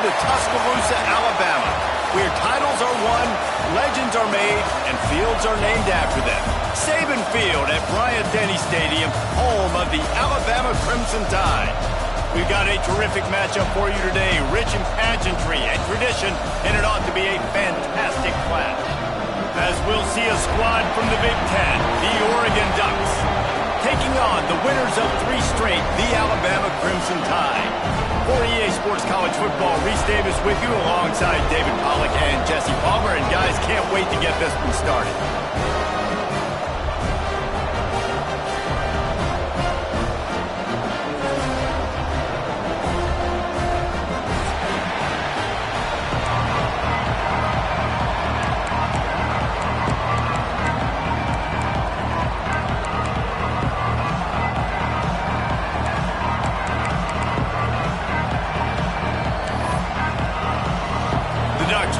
to Tuscaloosa, Alabama, where titles are won, legends are made, and fields are named after them. Saban Field at Bryant-Denny Stadium, home of the Alabama Crimson Tide. We've got a terrific matchup for you today, rich in pageantry and tradition, and it ought to be a fantastic clash. As we'll see a squad from the Big Ten, the Oregon Ducks, taking on the winners of 3 straight, the Alabama Crimson Tide. For EA Sports College Football, Reese Davis with you alongside David Pollack and Jesse Palmer. And guys, can't wait to get this one started.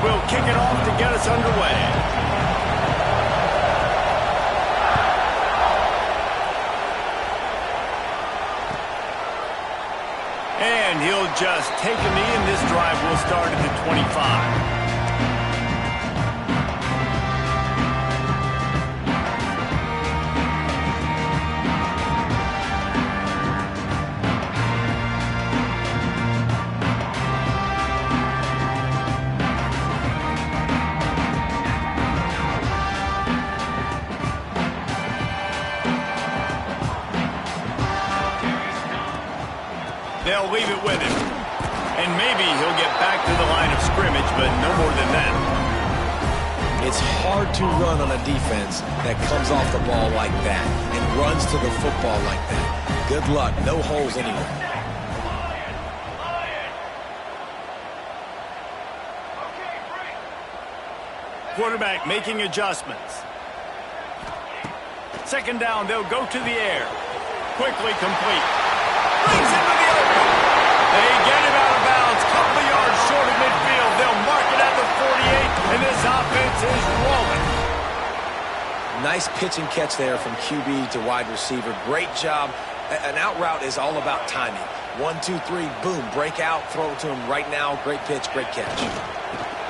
We'll kick it off to get us underway. And he'll just take a knee, and this drive will start at the 25. They'll leave it with him. And maybe he'll get back to the line of scrimmage, but no more than that. It's hard to run on a defense that comes off the ball like that and runs to the football like that. Good luck. No holes anywhere. Quarterback making adjustments. Second down, they'll go to the air. Quickly complete. Brings him to the open. They get him out of bounds. Couple of yards short of midfield. They'll mark it at the 48, and this offense is rolling. Nice pitch and catch there from QB to wide receiver. Great job. An out route is all about timing. 1, 2, 3, boom, break out, throw it to him right now. Great pitch, great catch.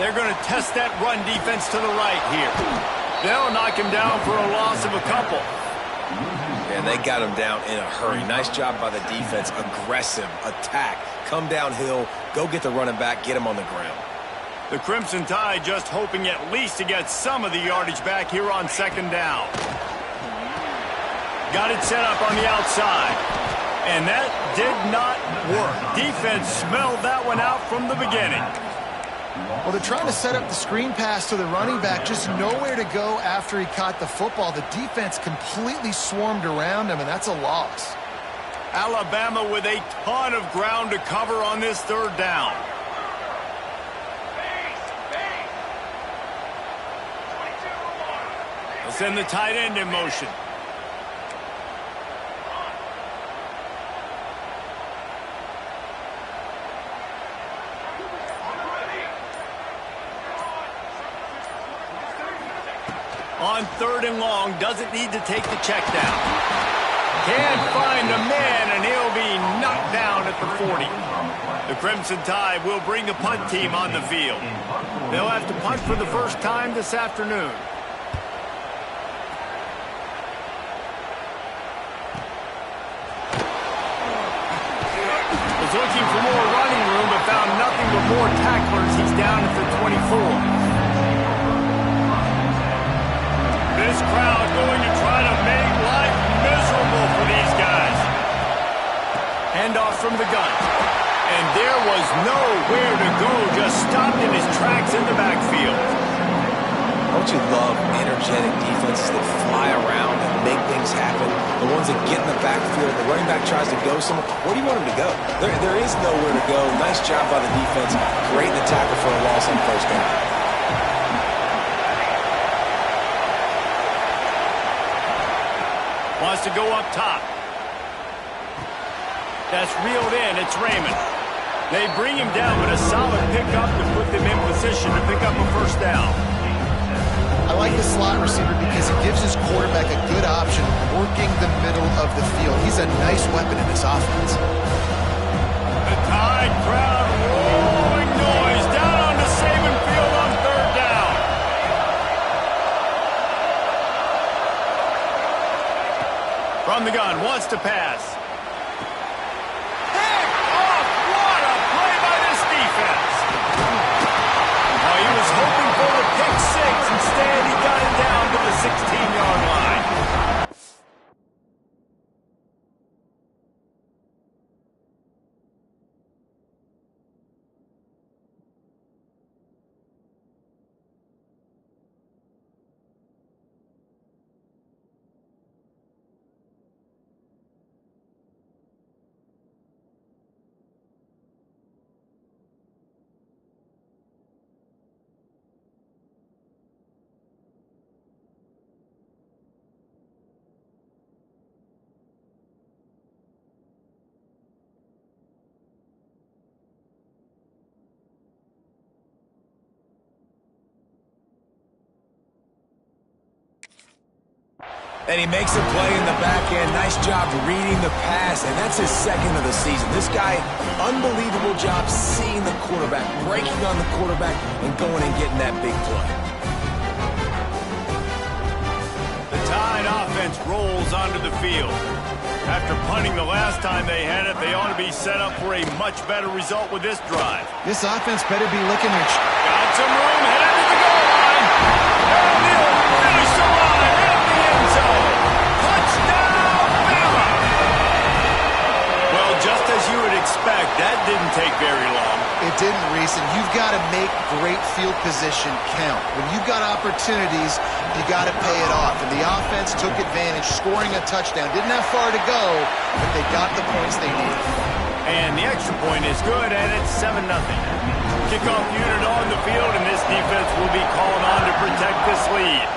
They're going to test that run defense to the right here. They'll knock him down for a loss of a couple. And they got him down in a hurry. Nice job by the defense. Aggressive attack. Come downhill. Go get the running back. Get him on the ground. The Crimson Tide just hoping at least to get some of the yardage back here on second down. Got it set up on the outside. And that did not work. Defense smelled that one out from the beginning. Well, they're trying to set up the screen pass to the running back, just nowhere to go after he caught the football. The defense completely swarmed around him, and that's a loss. Alabama with a ton of ground to cover on this third down. They'll send the tight end in motion. On third and long, doesn't need to take the check down. Can't find a man, and he'll be knocked down at the 40. The Crimson Tide will bring the punt team on the field. They'll have to punt for the first time this afternoon. Was looking for more running room, but found nothing but more tacklers. He's down at the 24. This crowd going to try to make life miserable for these guys. Handoff from the gun. And there was nowhere to go, just stopped in his tracks in the backfield. Don't you love energetic defenses that fly around and make things happen? The ones that get in the backfield, the running back tries to go somewhere. Where do you want him to go? There is nowhere to go. Nice job by the defense. Great in the tackle for a loss on first down. Wants to go up top. That's reeled in. It's Raymond. They bring him down, but a solid pickup to put them in position to pick up a first down. I like the slot receiver because he gives his quarterback a good option working the middle of the field. He's a nice weapon in this offense. The Tide crowd rolling And he makes a play in the back end. Nice job reading the pass, and that's his second of the season. This guy, unbelievable job seeing the quarterback, breaking on the quarterback, and going and getting that big play. The Tide offense rolls onto the field. After punting the last time they had it, they ought to be set up for a much better result with this drive. This offense better be looking at... Got some room, headed to the goal line. And he'll finish the line in the end zone. Touchdown, Bama! Well, just as you would expect, that didn't take very long. It didn't, Reese, and you've got to make great field position count. When you've got opportunities, you got to pay it off. And the offense took advantage, scoring a touchdown. Didn't have far to go, but they got the points they needed. And the extra point is good, and it's 7-0. Kickoff unit on the field, and this defense will be called on to protect this lead.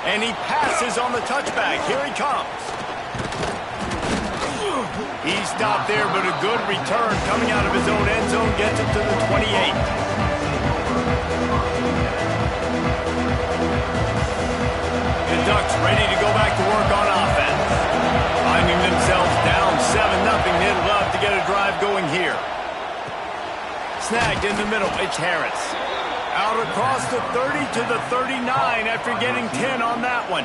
And he passes on the touchback. Here he comes. He stopped there, but a good return coming out of his own end zone gets it to the 28. The Ducks ready to go back to work on offense. Finding themselves down 7-0, they'd love to get a drive going here. Snagged in the middle, it's Harris. Out across the 30 to the 39 after getting 10 on that one.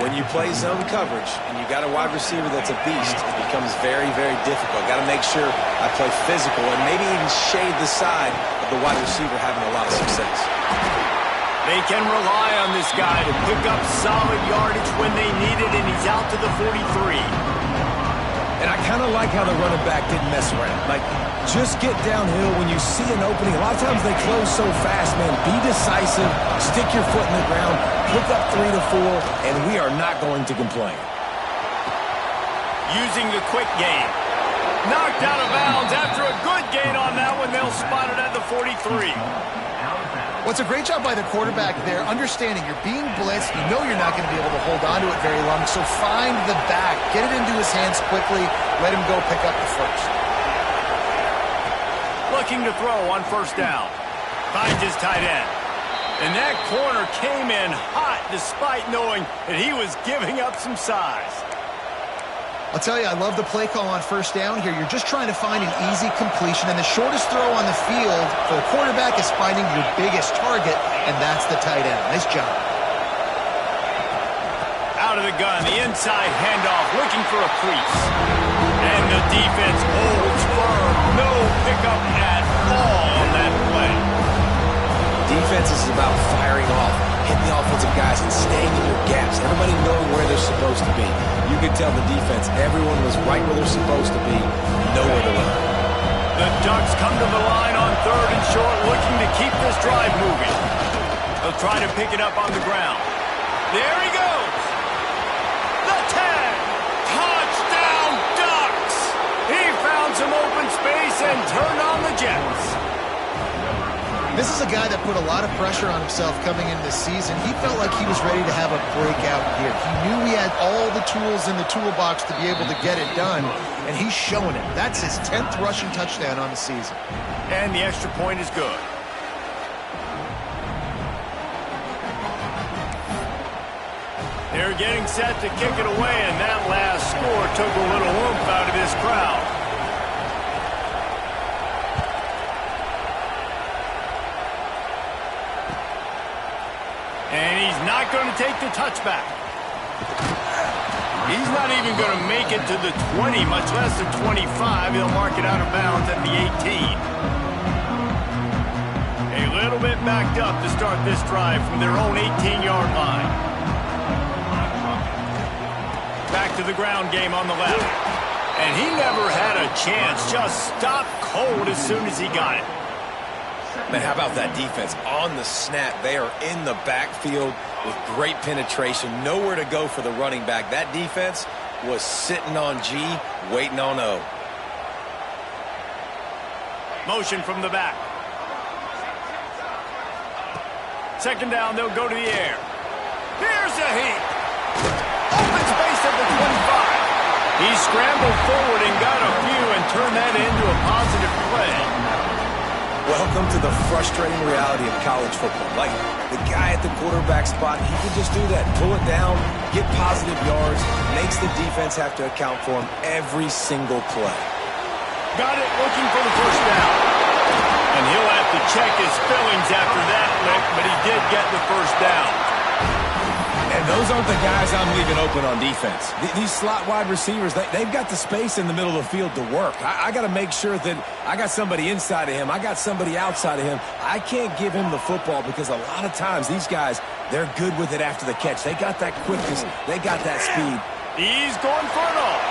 When you play zone coverage and you got a wide receiver that's a beast, it becomes very, very difficult. Got to make sure I play physical and maybe even shade the side of the wide receiver having a lot of success. They can rely on this guy to pick up solid yardage when they need it, and he's out to the 43. And I kind of like how the running back didn't mess around. Like, just get downhill when you see an opening. A lot of times they close so fast, man. Be decisive, stick your foot in the ground, pick up 3 to 4, and we are not going to complain. Using the quick game. Knocked out of bounds after a good gain on that one. They'll spot it at the 43. Well, it's a great job by the quarterback there, understanding you're being blitzed. You know you're not going to be able to hold on to it very long, so find the back. Get it into his hands quickly. Let him go pick up the first. Looking to throw on first down. Finds his tight end. And that corner came in hot despite knowing that he was giving up some size. I'll tell you, I love the play call on first down here. You're just trying to find an easy completion, and the shortest throw on the field for the quarterback is finding your biggest target, and that's the tight end. Nice job. Out of the gun, the inside handoff, looking for a crease. And the defense holds firm. No pickup at all on that play. Defense is about firing off, hitting the offensive guys, and staying in your gaps. Everybody knowing where they're supposed to be. You could tell the defense, everyone was right where they're supposed to be, nowhere to run. The Ducks come to the line on 3rd and short, looking to keep this drive moving. They'll try to pick it up on the ground. There he goes. The 10. Touchdown, Ducks. He found some open space and turned on the Jets. This is a guy that put a lot of pressure on himself coming into this season. He felt like he was ready to have a breakout year. He knew he had all the tools in the toolbox to be able to get it done, and he's showing it. That's his 10th rushing touchdown on the season. And the extra point is good. They're getting set to kick it away, and that last score took a little oomph out of this crowd. And he's not going to take the touchback. He's not even going to make it to the 20, much less the 25. He'll mark it out of bounds at the 18. A little bit backed up to start this drive from their own 18-yard line. Back to the ground game on the left. And he never had a chance. Just stopped cold as soon as he got it. Man, how about that defense on the snap? They are in the backfield with great penetration. Nowhere to go for the running back. That defense was sitting on G, waiting on O. Motion from the back. Second down, they'll go to the air. Here's a heat. Open space at the 25. He scrambled forward and got a few and turned that into a positive play. Welcome to the frustrating reality of college football. Like, the guy at the quarterback spot, he can just do that. Pull it down, get positive yards, makes the defense have to account for him every single play. Got it, looking for the first down. And he'll have to check his fillings after that lick, but he did get the first down. And those aren't the guys I'm leaving open on defense. These slot wide receivers, they've got the space in the middle of the field to work. I got to make sure that I got somebody inside of him. I got somebody outside of him. I can't give him the football because a lot of times these guys, they're good with it after the catch. They got that quickness. They got that speed. He's going for it all.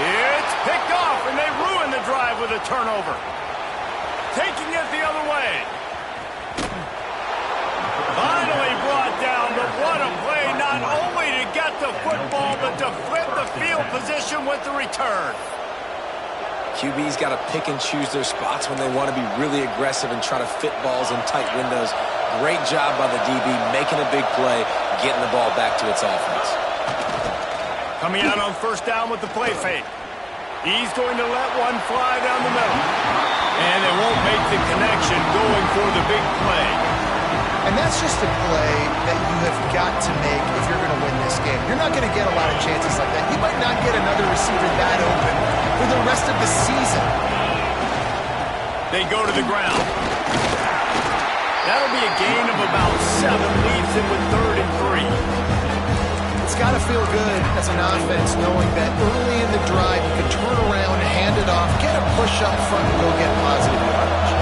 It's picked off, and they ruin the drive with a turnover. Taking it the other way. Finally brought down, but what a play, not only to get the football, but to flip the field position with the return. QB's got to pick and choose their spots when they want to be really aggressive and try to fit balls in tight windows. Great job by the DB, making a big play, getting the ball back to its offense. Coming out on first down with the play fake. He's going to let one fly down the middle. And they won't make the connection going for the big play. And that's just a play that you have got to make if you're going to win this game. You're not going to get a lot of chances like that. You might not get another receiver that open for the rest of the season. They go to the ground. That'll be a gain of about 7, leaves it with 3rd and 3. It's got to feel good as an offense knowing that early in the drive you can turn around, hand it off, get a push up front, and go get positive yardage.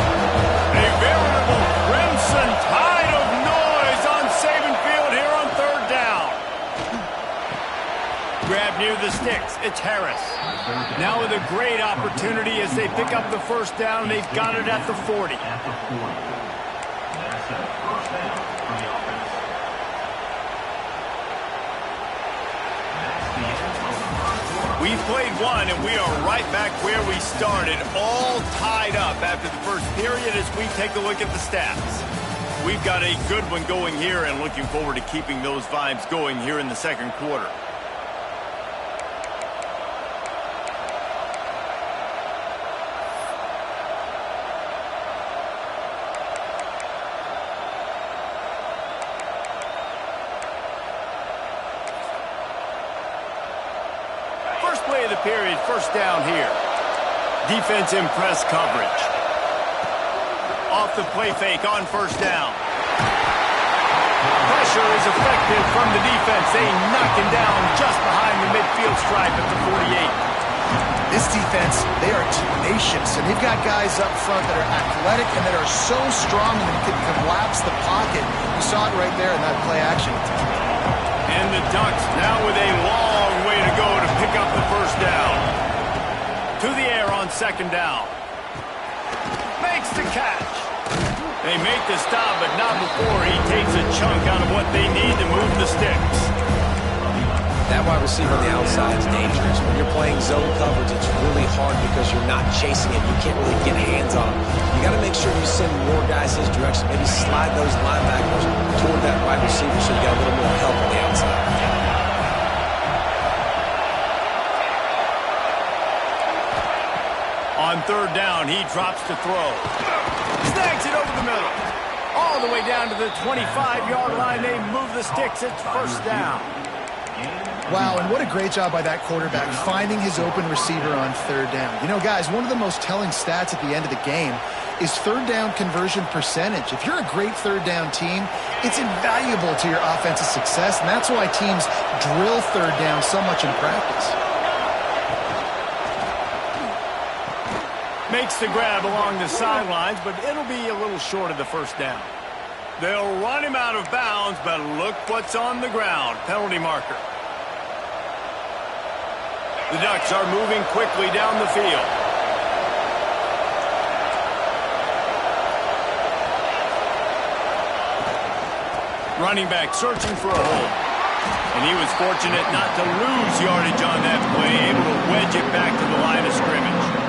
A veritable crimson tide of noise on Saban Field here on 3rd down. Grab near the sticks. It's Harris. Now with a great opportunity as they pick up the first down. They've got it at the 40. We've played one, and we are right back where we started, all tied up after the first period as we take a look at the stats. We've got a good one going here and looking forward to keeping those vibes going here in the second quarter. Play of the period, first down here. Defense in press coverage. Off the play fake on first down. Pressure is effective from the defense. They knock him down just behind the midfield stripe at the 48. This defense, they are tenacious, and they've got guys up front that are athletic and that are so strong and can collapse the pocket. You saw it right there in that play action. And the Ducks now with a long way to go to pick up the first down. To the air on second down. Makes the catch. They make the stop, but not before he takes a chunk out of what they need to move the sticks. That wide receiver on the outside is dangerous. When you're playing zone coverage, it's really hard because you're not chasing it. You can't really get hands on him. You got to make sure you send more guys his direction. Maybe slide those linebackers toward that wide receiver so you got a little more help on the outside. On third down, he drops to throw. Snags it over the middle. All the way down to the 25-yard line. They move the sticks. It's first down. Wow, and what a great job by that quarterback, finding his open receiver on third down. You know, guys, one of the most telling stats at the end of the game is third down conversion percentage. If you're a great third down team, it's invaluable to your offensive success, and that's why teams drill third down so much in practice. Makes the grab along the sidelines, but it'll be a little short of the first down. They'll run him out of bounds, but look what's on the ground. Penalty marker. The Ducks are moving quickly down the field. Running back searching for a hole. And he was fortunate not to lose yardage on that play, able to wedge it back to the line of scrimmage.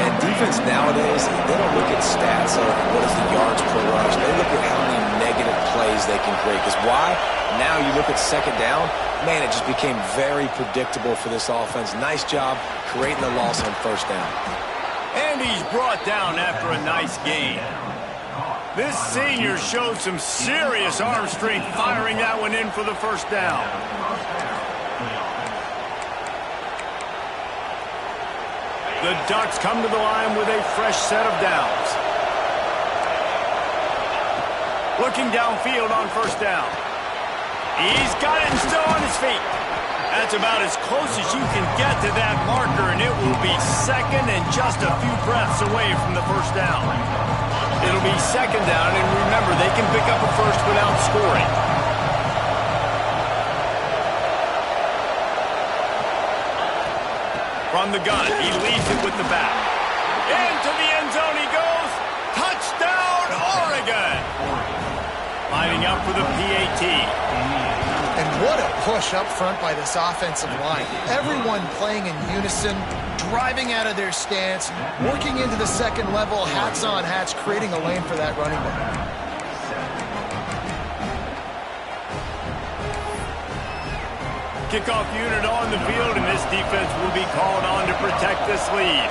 And defense nowadays, they don't look at stats of what is the yards per rush. They look at how many negative plays they can create. Because why? Now you look at second down, man, it just became very predictable for this offense. Nice job creating the loss on first down. And he's brought down after a nice gain. This senior showed some serious arm strength firing that one in for the first down. The Ducks come to the line with a fresh set of downs. Looking downfield on first down. He's got it and still on his feet. That's about as close as you can get to that marker, and it will be second and just a few breaths away from the first down. It'll be second down, and remember, they can pick up a first without scoring. From the gun, he leads it with the back. Into the end zone he goes. Touchdown, Oregon! Lining up for the PAT. And what a push up front by this offensive line. Everyone playing in unison, driving out of their stance, working into the second level, hats on hats, creating a lane for that running back. Kickoff unit on the field, and this defense will be called on to protect this lead.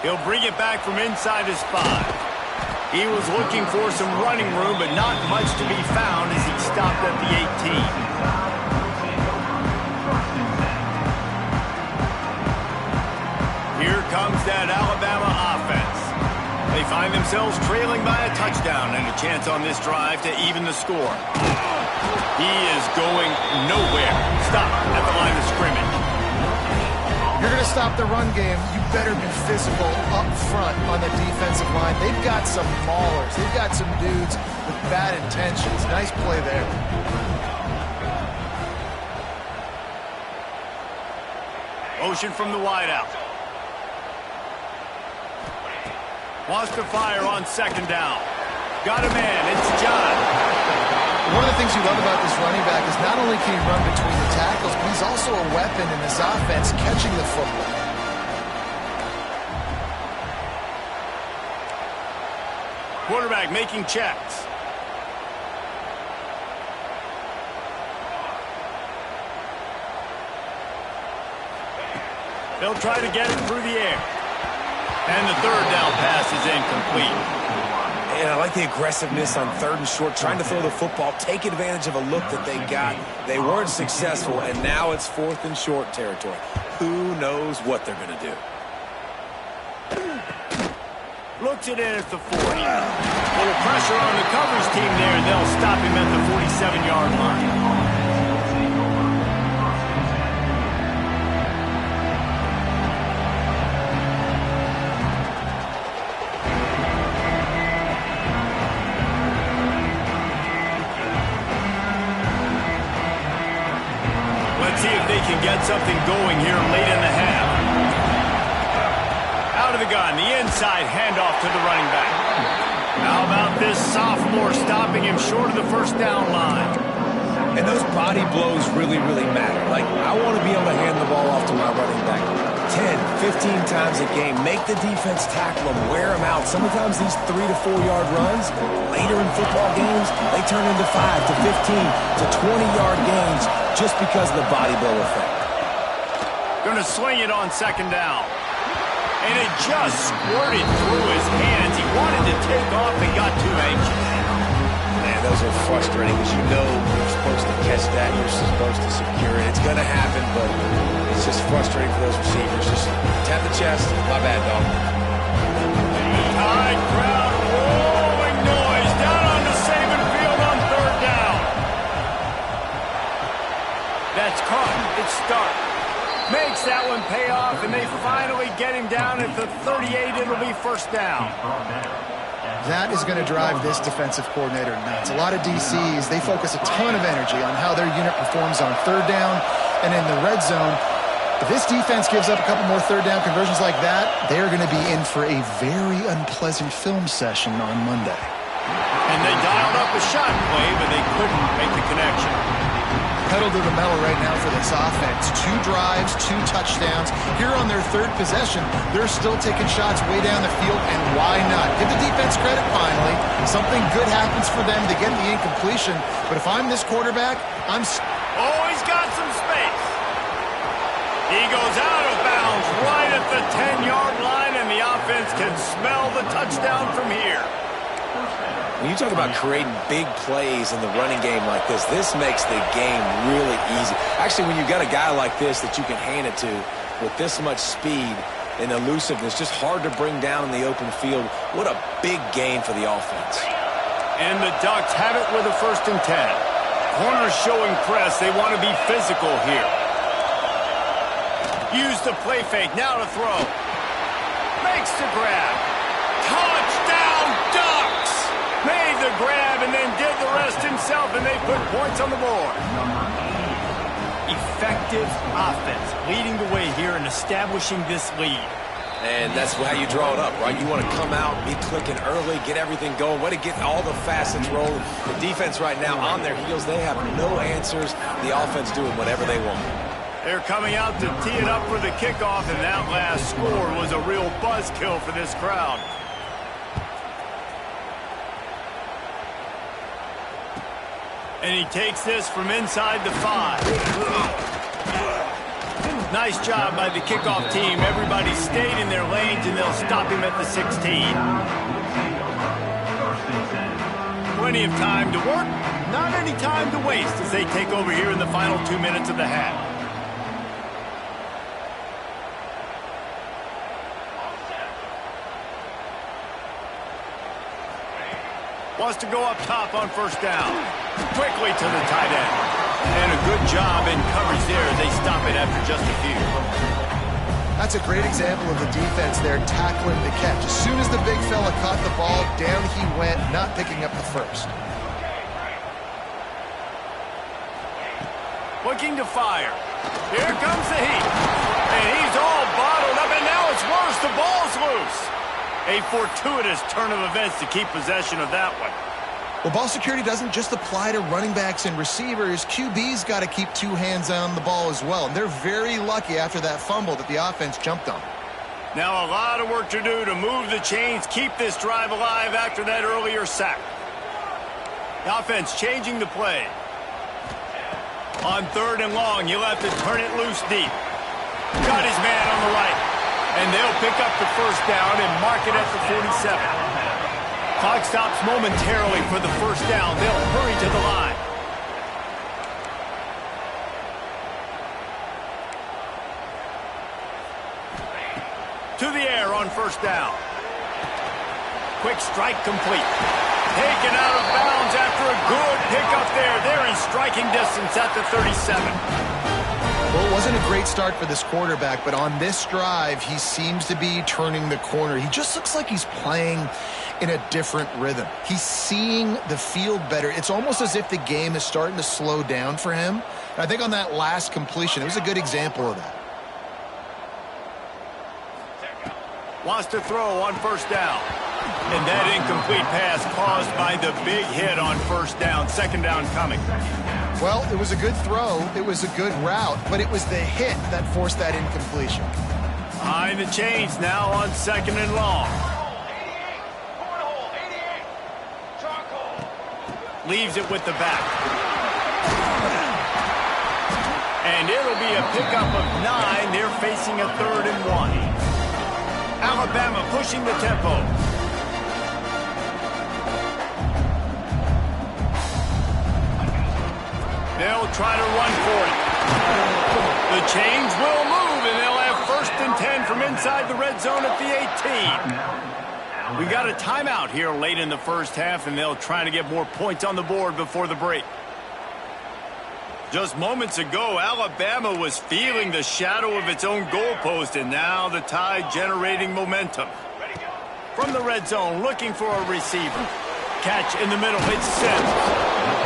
He'll bring it back from inside his 5. He was looking for some running room, but not much to be found as he stopped at the 18. Here comes that Alabama offense. They find themselves trailing by a touchdown and a chance on this drive to even the score. He is going nowhere. Stop at the line of scrimmage. You're going to stop the run game, you better be physical up front on the defensive line. They've got some maulers. They've got some dudes with bad intentions. Nice play there. Motion from the wideout. Wants to fire on second down. Got a man. It's John. One of the things you love about this running back is not only can he run between the tackles, but he's also a weapon in this offense catching the football. Quarterback making checks. They'll try to get it through the air. And the third down pass is incomplete. And I like the aggressiveness on third and short, trying to throw the football, take advantage of a look that they got. They weren't successful, and now it's fourth and short territory. Who knows what they're going to do? Looks it in at the 40. Little pressure on the coverage team there, and they'll stop him at the 47-yard line. See if they can get something going here late in the half. Out of the gun, the inside handoff to the running back. How about this sophomore stopping him short of the first down line? And those body blows really, really matter. Like, I want to be able to hand the ball off to my running back 10, 15 times a game. Make the defense tackle them, wear them out. Sometimes these 3 to 4 yard runs, later in football games, they turn into 5 to 15 to 20-yard gains just because of the body blow effect. Going to swing it on second down. And it just squirted through his hands. He wanted to take off and got too anxious. Man, those are frustrating because you know you're supposed to catch that, you're supposed to secure it. It's going to happen, but it's just frustrating for those receivers. Just tap the chest. My bad, dog. Tide crowd, rolling noise down on the Saban field on third down. That's caught. It's Stark. Makes that one pay off, and they finally get him down at the 38. It'll be first down. That is going to drive this defensive coordinator nuts. A lot of DCs, they focus a ton of energy on how their unit performs on third down and in the red zone. If this defense gives up a couple more third down conversions like that, they're going to be in for a very unpleasant film session on Monday. And they dialed up a shot play, but they couldn't make the connection. Pedal to the metal right now for this offense. 2 drives, 2 touchdowns. Here on their third possession, they're still taking shots way down the field, and why not? Give the defense credit finally. Something good happens for them to get the incompletion. But if I'm this quarterback, Oh, he's got some space. He goes out of bounds right at the 10-yard line, and the offense can smell the touchdown from here. When you talk about creating big plays in the running game like this makes the game really easy. Actually, when you've got a guy like this that you can hand it to with this much speed and elusiveness, just hard to bring down in the open field, what a big gain for the offense. And the Ducks have it with a 1st and 10. Corners showing press. They want to be physical here. Use the play fake. Now to throw. Makes the grab. Touchdown, Ducks! Made the grab and then did the rest himself, and they put points on the board. Effective offense leading the way here and establishing this lead. And that's how you draw it up, right? You want to come out, be clicking early, get everything going, way to get all the facets rolling. The defense right now on their heels, they have no answers. The offense doing whatever they want. They're coming out to tee it up for the kickoff, and that last score was a real buzzkill for this crowd. And he takes this from inside the 5. Nice job by the kickoff team. Everybody stayed in their lanes, and they'll stop him at the 16. Plenty of time to work, not any time to waste as they take over here in the final 2 minutes of the half. Wants to go up top on 1st down. Quickly to the tight end. And a good job in coverage there. They stop it after just a few. That's a great example of the defense there tackling the catch. As soon as the big fella caught the ball, down he went, not picking up the 1st. Looking to fire. Here comes the heat. And he's all bottled up, and now it's worse. The ball's loose. A fortuitous turn of events to keep possession of that one. Well, ball security doesn't just apply to running backs and receivers. QB's got to keep 2 hands on the ball as well. And they're very lucky after that fumble that the offense jumped on. Now a lot of work to do to move the chains, keep this drive alive after that earlier sack. The offense changing the play. On 3rd and long, you'll have to turn it loose deep. Got his man on the right. And they'll pick up the 1st down and mark it at the 47. Clock stops momentarily for the 1st down. They'll hurry to the line. To the air on 1st down. Quick strike complete. Taken out of bounds after a good pickup there. They're in striking distance at the 37. Well, it wasn't a great start for this quarterback, but on this drive, he seems to be turning the corner. He just looks like he's playing in a different rhythm. He's seeing the field better. It's almost as if the game is starting to slow down for him. And I think on that last completion, it was a good example of that. Wants to throw on 1st down. And that incomplete pass caused by the big hit on 1st down. 2nd down coming. Well, it was a good throw. It was a good route, but it was the hit that forced that incompletion. Behind the chains now on 2nd and long. Leaves it with the back. And it'll be a pickup of 9. They're facing a 3rd and 1. Alabama pushing the tempo. They'll try to run for it. The chains will move, and they'll have 1st and 10 from inside the red zone at the 18. We got a timeout here late in the 1st half, and they'll try to get more points on the board before the break. Just moments ago, Alabama was feeling the shadow of its own goalpost, and now the Tide generating momentum. From the red zone, looking for a receiver. Catch in the middle, it's Sims.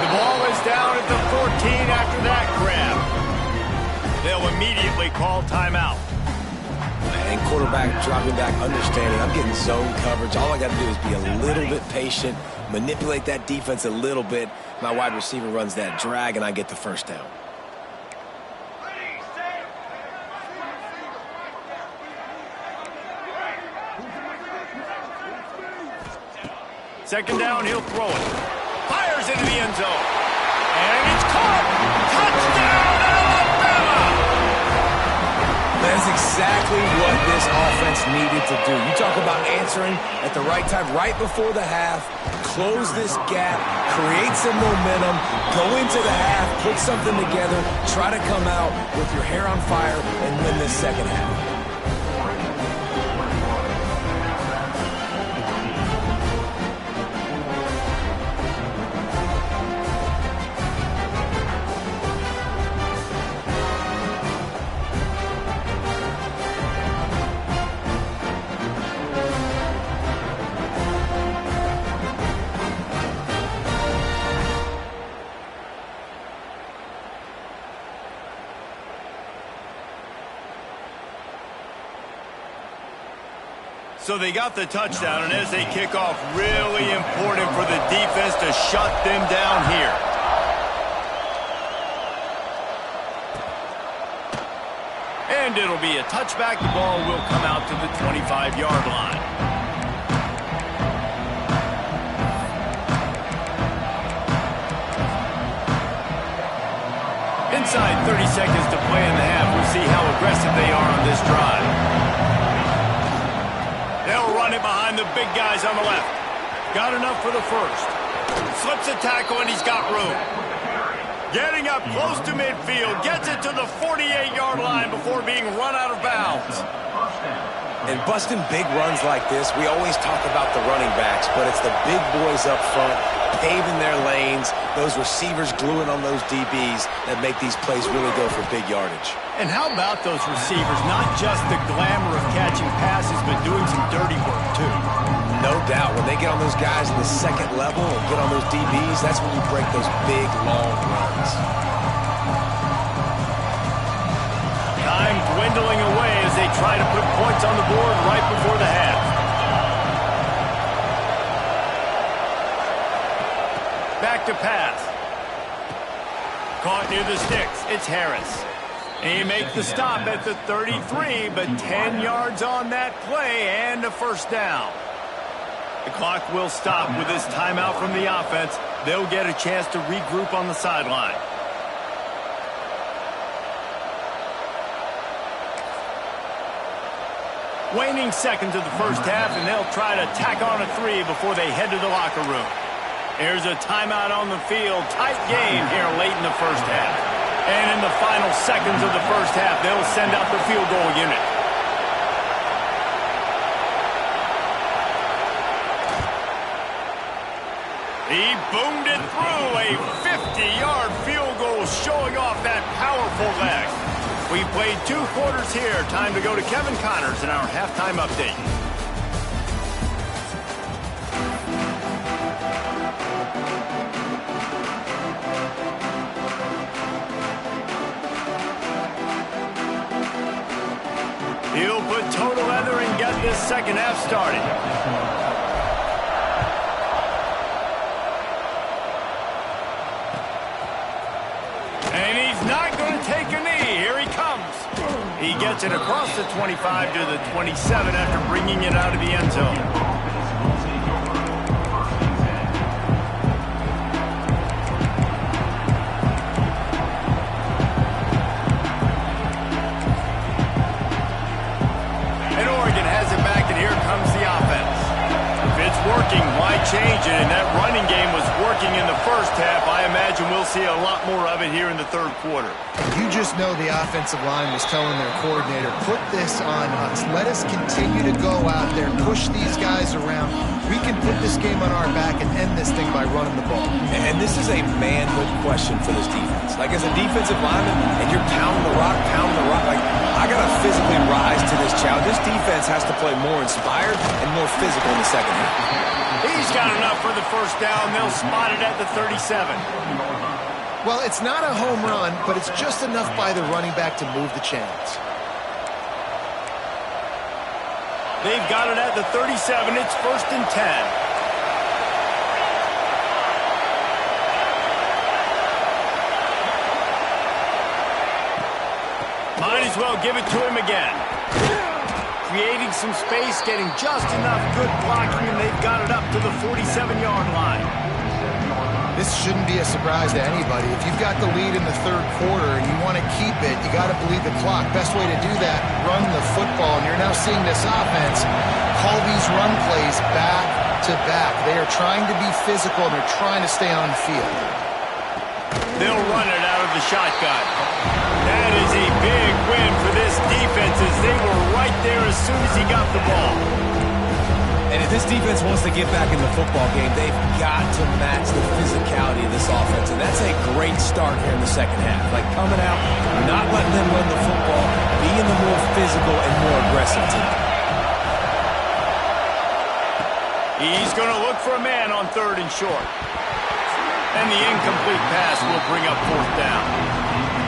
The ball is down at the 14 after that grab. They'll immediately call timeout. And quarterback dropping back, understanding I'm getting zone coverage. All I got to do is be a little bit patient, manipulate that defense a little bit. My wide receiver runs that drag, and I get the 1st down. Second down, he'll throw it. Fires into the end zone. And it's caught. Touchdown, Alabama! exactly what this offense needed to do. You talk about answering at the right time, right before the half, close this gap, create some momentum, go into the half, put something together, try to come out with your hair on fire and win this second half. So they got the touchdown, and as they kick off, really important for the defense to shut them down here. And it'll be a touchback. The ball will come out to the 25-yard line. Inside 30 seconds to play in the half. We'll see how aggressive they are on this drive. They'll run it behind the big guys on the left. Got enough for the first. Slips a tackle, and he's got room. Getting up close to midfield. Gets it to the 48-yard line before being run out of bounds. And busting big runs like this, we always talk about the running backs, but it's the big boys up front, paving their lanes, those receivers gluing on those DBs that make these plays really go for big yardage. And how about those receivers? Not just the glamour of catching passes, but doing some dirty work, too. No doubt. When they get on those guys in the second level and get on those DBs, that's when you break those big, long runs. Time dwindling away as they try to put points on the board right before the half. Back to pass. Caught near the sticks. It's Harris. He makes the stop at the 33, but 10 yards on that play and a first down. The clock will stop with this timeout from the offense. They'll get a chance to regroup on the sideline. Waning seconds of the first half, and they'll try to tack on a 3 before they head to the locker room. Here's a timeout on the field. Tight game here late in the first half. And in the final seconds of the first half, they'll send out the field goal unit. He boomed it through. A 50-yard field goal showing off that powerful leg. We played 2 quarters here. Time to go to Kevin Connors in our halftime update. He'll put total leather and get this second half started. And he's not going to take a knee. Here he comes. He gets it across the 25 to the 27 after bringing it out of the end zone. Working, why change it? And that running game was working in the first half. I imagine we'll see a lot more of it here in the third quarter. You just know the offensive line was telling their coordinator, put this on us. Let us continue to go out there, push these guys around. We can put this game on our back and end this thing by running the ball. And this is a manhood question for this defense. Like, as a defensive lineman, and you're pounding the rock, like, I got to physically rise to this challenge. This defense has to play more inspired and more physical in the second half. He's got enough for the first down. They'll spot it at the 37. Well, it's not a home run, but it's just enough by the running back to move the chains. They've got it at the 37. It's 1st and 10. Might as well give it to him again. Creating some space, getting just enough good blocking, and they've got it up to the 47-yard line. this shouldn't be a surprise to anybody. If you've got the lead in the third quarter and you want to keep it, you got to bleed the clock. Best way to do that, run the football. And you're now seeing this offense call these run plays back to back. They are trying to be physical, and they're trying to stay on the field. They'll run it out of the shotgun. That is a big win for this defense, as they were right there as soon as he got the ball. And if this defense wants to get back in the football game, they've got to match the physicality of this offense. And that's a great start here in the second half. Like coming out, not letting them run the football, being the more physical and more aggressive team. He's going to look for a man on 3rd and short. And the incomplete pass will bring up 4th down.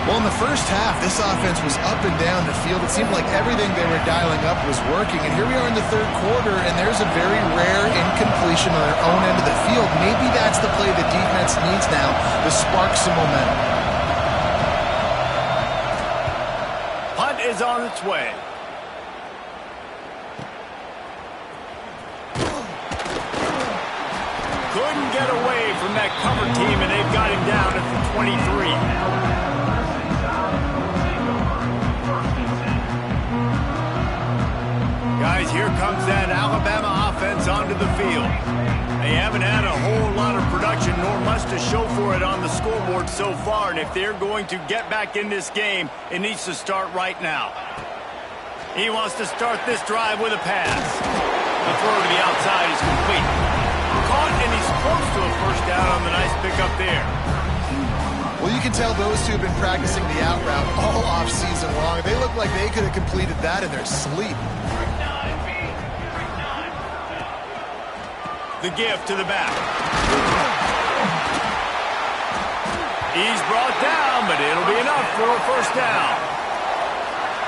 Well, in the first half, this offense was up and down the field. It seemed like everything they were dialing up was working. And here we are in the third quarter, and there's a very rare incompletion on their own end of the field. Maybe that's the play the defense needs now to spark some momentum. Punt is on its way. Couldn't get away from that cover team, and they've got him down at the 23. Guys, here comes that Alabama offense onto the field. They haven't had a whole lot of production, nor much to show for it on the scoreboard so far. And if they're going to get back in this game, it needs to start right now. He wants to start this drive with a pass. The throw to the outside is complete. Caught, and he's close to a first down on the nice pickup there. Well, you can tell those two have been practicing the out route all off-season long. They look like they could have completed that in their sleep. The give to the back. He's brought down, but it'll be enough for a first down.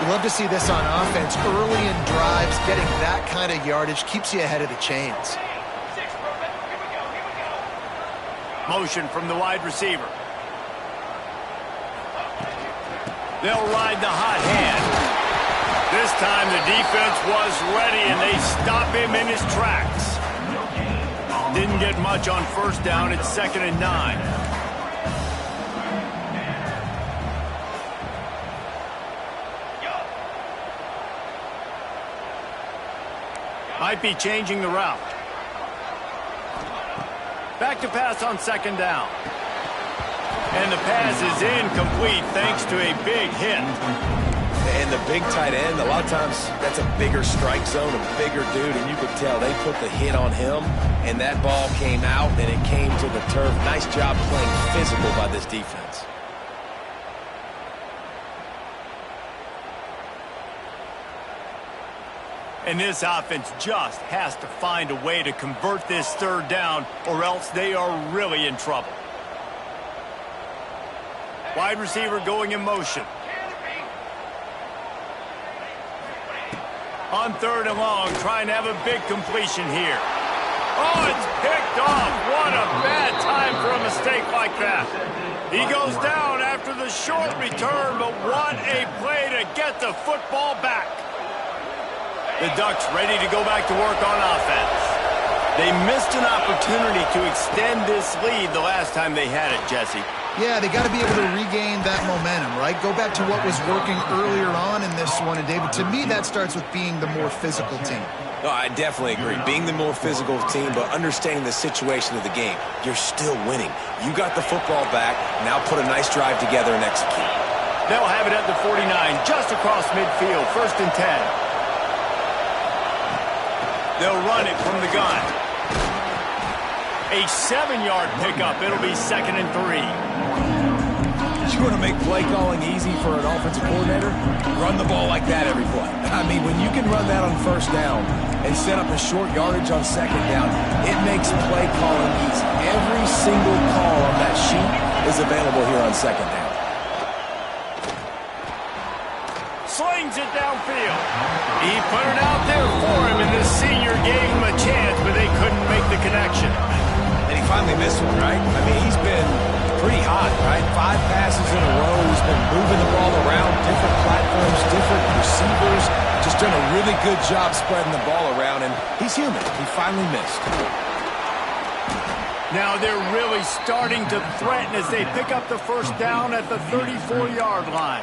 We love to see this on offense. Early in drives, getting that kind of yardage keeps you ahead of the chains. Motion from the wide receiver. They'll ride the hot hand. This time the defense was ready, and they stop him in his tracks. Didn't get much on first down. It's 2nd and 9. Might be changing the route. Back to pass on 2nd down. And the pass is incomplete thanks to a big hit. And the big tight end, a lot of times that's a bigger strike zone, a bigger dude, and you could tell they put the hit on him, and that ball came out, and it came to the turf. Nice job playing physical by this defense. And this offense just has to find a way to convert this 3rd down, or else they are really in trouble. Wide receiver going in motion. On 3rd and long, trying to have a big completion here. Oh, it's picked off. What a bad time for a mistake like that. He goes down after the short return, but what a play to get the football back. The Ducks ready to go back to work on offense. They missed an opportunity to extend this lead the last time they had it, Jesse. Yeah, they got to be able to regain that momentum, right? Go back to what was working earlier on in this one. And, David, to me, that starts with being the more physical team. No, I definitely agree. Being the more physical team, but understanding the situation of the game. You're still winning. You got the football back. Now put a nice drive together and execute. They'll have it at the 49, just across midfield, 1st and 10. They'll run it from the gun. A 7-yard pickup. It'll be 2nd and 3. You want to make play calling easy for an offensive coordinator? Run the ball like that every play. I mean, when you can run that on first down and set up a short yardage on 2nd down, it makes play calling easy. Every single call on that sheet is available here on 2nd down. Slings it downfield. He put it out there for him, and the senior gave him a chance, but they couldn't make the connection. And he finally missed one, right? I mean, he's been pretty hot, right? 5 passes in a row. He's been moving the ball around, different platforms, different receivers. Just done a really good job spreading the ball around, and he's human. He finally missed. Now they're really starting to threaten as they pick up the first down at the 34-yard line.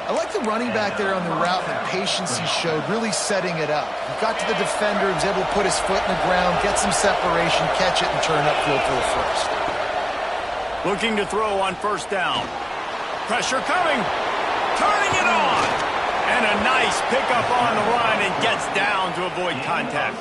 I like the running back there on the route and the patience he showed, really setting it up. He got to the defender, he was able to put his foot in the ground, get some separation, catch it, and turn upfield for the first. Looking to throw on first down. Pressure coming. Turning it on. And a nice pickup on the run and gets down to avoid contact.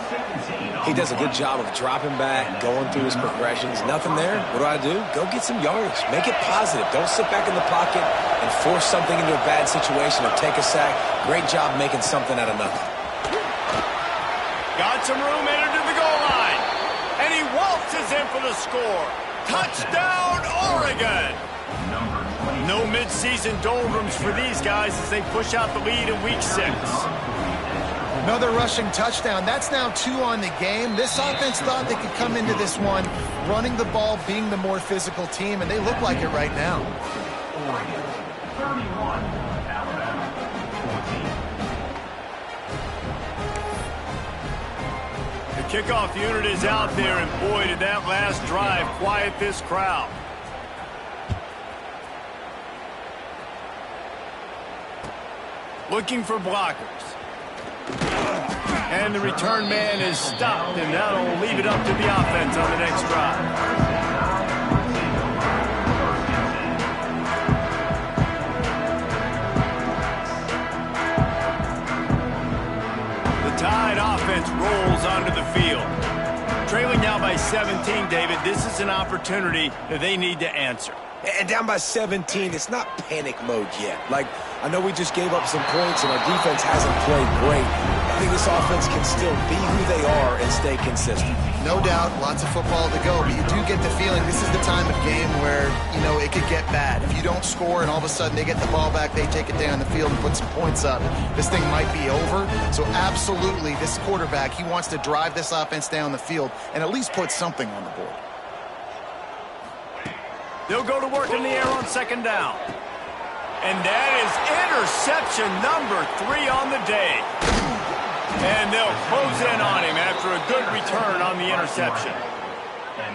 He does a good job of dropping back, going through his progressions. Nothing there. What do? Go get some yardage. Make it positive. Don't sit back in the pocket and force something into a bad situation or take a sack. Great job making something out of nothing. Got some room, entered to the goal line. And he waltzes in for the score. Touchdown, Oregon! No mid-season doldrums for these guys as they push out the lead in Week 6. Another rushing touchdown. That's now 2 on the game. This offense thought they could come into this one running the ball, being the more physical team, and they look like it right now. Oregon, 31, Alabama, 14. The kickoff unit is out there, and boy, did that last drive quiet this crowd. Looking for blockers. And the return man is stopped, and that'll leave it up to the offense on the next drive. The Tide offense rolls onto the field. Trailing now by 17, David, this is an opportunity that they need to answer. And down by 17, it's not panic mode yet. Like, I know we just gave up some points and our defense hasn't played great. I think this offense can still be who they are and stay consistent. No doubt, lots of football to go, but you do get the feeling this is the time of game where, it could get bad. If you don't score and all of a sudden they get the ball back, they take it down the field and put some points up, this thing might be over. So absolutely, this quarterback, he wants to drive this offense down the field and at least put something on the board. They'll go to work in the air on second down. And that is interception number 3 on the day. And they'll close in on him after a good return on the interception.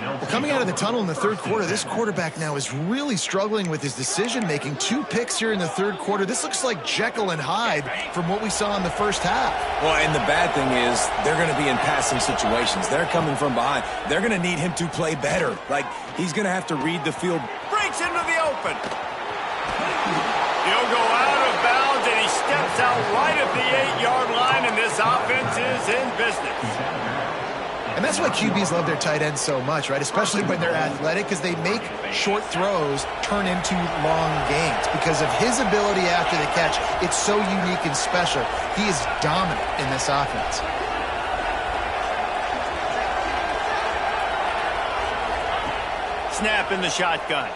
Well, coming out of the tunnel in the third quarter, this quarterback now is really struggling with his decision-making. 2 picks here in the third quarter. This looks like Jekyll and Hyde from what we saw in the first half. Well, and the bad thing is they're going to be in passing situations. They're coming from behind. They're going to need him to play better. Like, he's going to have to read the field. Breaks into the open. He'll go out of bounds, and he steps out right at the 8-yard line, and this offense is in business. And that's why QBs love their tight ends so much, right? Especially when they're athletic, because they make short throws turn into long gains. Because of his ability after the catch, it's so unique and special. He is dominant in this offense. Snap in the shotgun.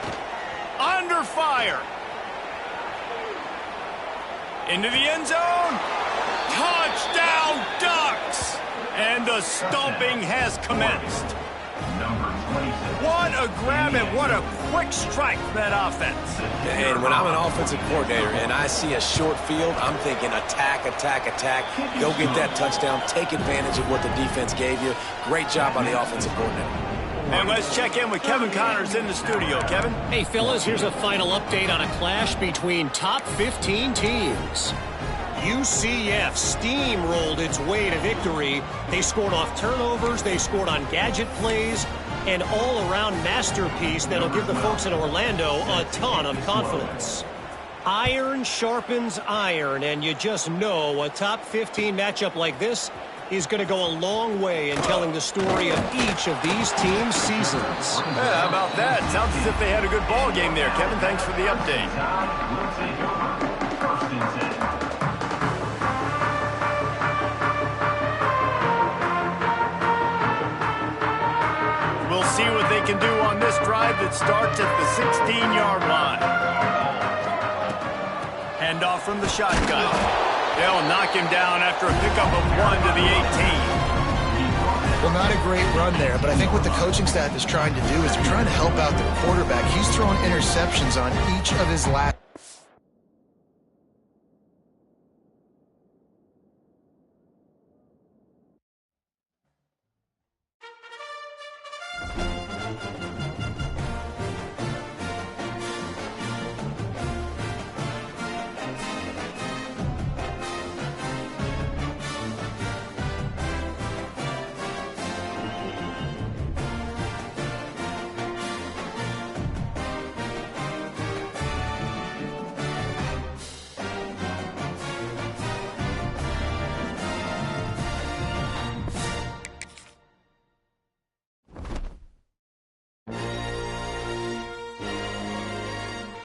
Under fire. Into the end zone. Touchdown, Ducks! And the stomping has commenced. What a grab and what a quick strike from that offense. And when I'm an offensive coordinator and I see a short field, I'm thinking attack, attack, attack. Go get that touchdown. Take advantage of what the defense gave you. Great job by the offensive coordinator. And let's check in with Kevin Connors in the studio. Kevin? Hey, fellas, here's a final update on a clash between top 15 teams. UCF steamrolled its way to victory. They scored off turnovers, they scored on gadget plays, an all-around masterpiece that'll give the folks in Orlando a ton of confidence. Iron sharpens iron, and you just know a top 15 matchup like this is going to go a long way in telling the story of each of these teams' seasons. Yeah, how about that? Sounds as if they had a good ball game there. Kevin, thanks for the update. We'll see what they can do on this drive that starts at the 16-yard line. Handoff from the shotgun. They'll knock him down after a pickup of 1 to the 18. Well, not a great run there, but I think what the coaching staff is trying to do is they're trying to help out their quarterback. He's throwing interceptions on each of his last